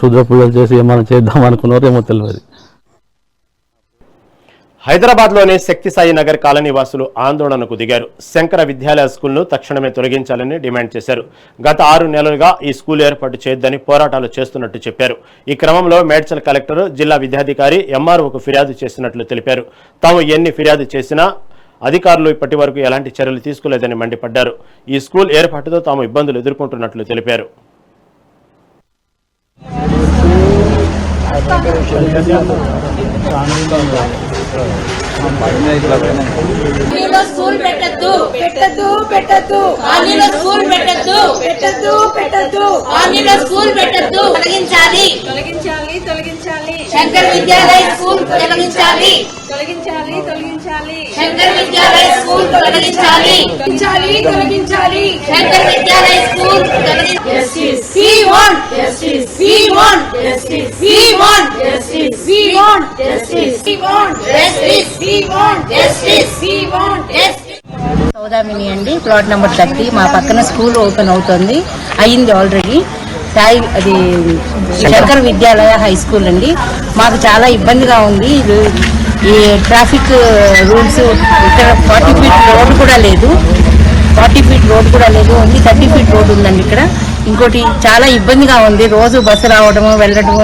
క్షుద్ర పూజలు చేసి ఏమైనా చేద్దాం అనుకున్నారో ఏమో తెలియదు. హైదరాబాద్లోని శక్తి సాయి నగర్ కాలనీ వాసులు ఆందోళనకు దిగారు. శంకర విద్యాలయ స్కూల్ను తక్షణమే తొలగించాలని డిమాండ్ చేశారు. గత 6 నెలలుగా ఈ స్కూల్ ఏర్పాటు చేయొద్దని పోరాటాలు చేస్తున్నట్టు చెప్పారు. ఈ క్రమంలో మేడ్చల్ కలెక్టర్, జిల్లా విద్యాధికారి ఎంఆర్ఓకు ఫిర్యాదు చేసినట్లు తెలిపారు. తాము ఎన్ని ఫిర్యాదు చేసినా అధికారులు ఇప్పటి వరకు ఎలాంటి చర్యలు తీసుకోలేదని మండిపడ్డారు. ఈ స్కూల్ ఏర్పాటుతో తాము ఇబ్బందులు ఎదుర్కొంటున్నట్లు తెలిపారు. స్కూల్ పెట్టద్దు పెట్టద్దు పెట్టద్దు ఆలీలో స్కూల్ పెట్టద్దు పెట్టద్దు పెట్టద్దు ఆలీలో స్కూల్ పెట్టద్దు తొలగించాలి తొలగించాలి తొలగించాలి శంకర్ విద్యాలయ స్కూల్ తొలగించాలి తొలగించాలి తొలగించాలి శంకర్ విద్యాలయ స్కూల్ తొలగించాలి తొలగించాలి తొలగించాలి Shankar Vidyalaya school justice we want justice we want justice we want justice we want justice we want justice we want justice we want justice. Soudamini అండి, ప్లాట్ నెంబర్ 30. మా పక్కన స్కూల్ ఓపెన్ అవుతుంది, అయింది ఆల్రెడీ. అది శంకర్ విద్యాలయ హై స్కూల్ అండి. మాకు చాలా ఇబ్బందిగా ఉంది. ఈ ట్రాఫిక్ రూల్స్ ఇక్కడ 40 ఫీట్ రోడ్డు కూడా లేదు, 40 ఫీట్ రోడ్డు కూడా లేదు, ఓన్లీ 30 ఫీట్ రోడ్డు ఉందండి ఇక్కడ. ఇంకోటి చాలా ఇబ్బందిగా ఉంది, రోజు బస్సు రావడము వెళ్ళడము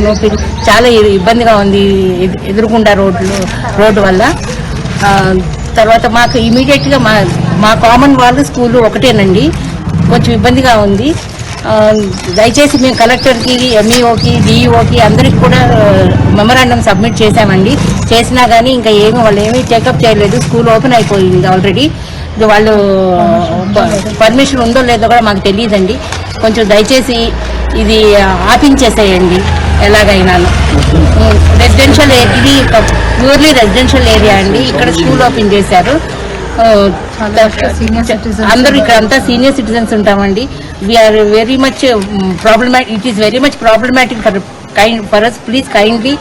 చాలా ఇబ్బందిగా ఉంది ఎదురుకుండా రోడ్డు వల్ల. తర్వాత మాకు ఇమీడియట్గా మా కామన్ వాళ్ళు స్కూల్ ఒకటేనండి, కొంచెం ఇబ్బందిగా ఉంది. దయచేసి మేము కలెక్టర్కి, ఎంఈఓకి, డిఈఓకి అందరికి కూడా మెమరాండం సబ్మిట్ చేశామండి. చేసినా కానీ ఇంకా వాళ్ళు ఏమీ టేకప్ చేయలేదు. స్కూల్ ఓపెన్ అయిపోయింది ఆల్రెడీ. వాళ్ళు పర్మిషన్ ఉందో లేదో కూడా మాకు తెలియదండి. కొంచెం దయచేసి ఇది ఆపించేసేయండి ఎలాగైనాను. రెసిడెన్షియల్, ఇది ప్యూర్లీ రెసిడెన్షియల్ ఏరియా అండి. ఇక్కడ స్కూల్ ఓపెన్ చేశారు. అందరూ ఇక్కడ అంతా సీనియర్ సిటిజన్స్ ఉంటామండి. We are very much problematic. It is very much problematic for us. Please kindly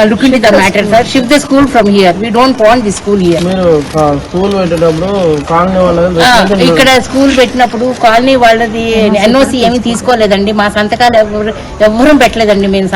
look into the matter, sir. Shift the school from here. We don't want the school here. School పెట్టేటప్పుడు colony వాళ్ళది ఇక్కడ school పెట్టినప్పుడు colony వాళ్ళది NOC ఏమీ తీసుకోలేదండి. మా సంతకాలు ఎవరూ పెట్టలేదండి. మేము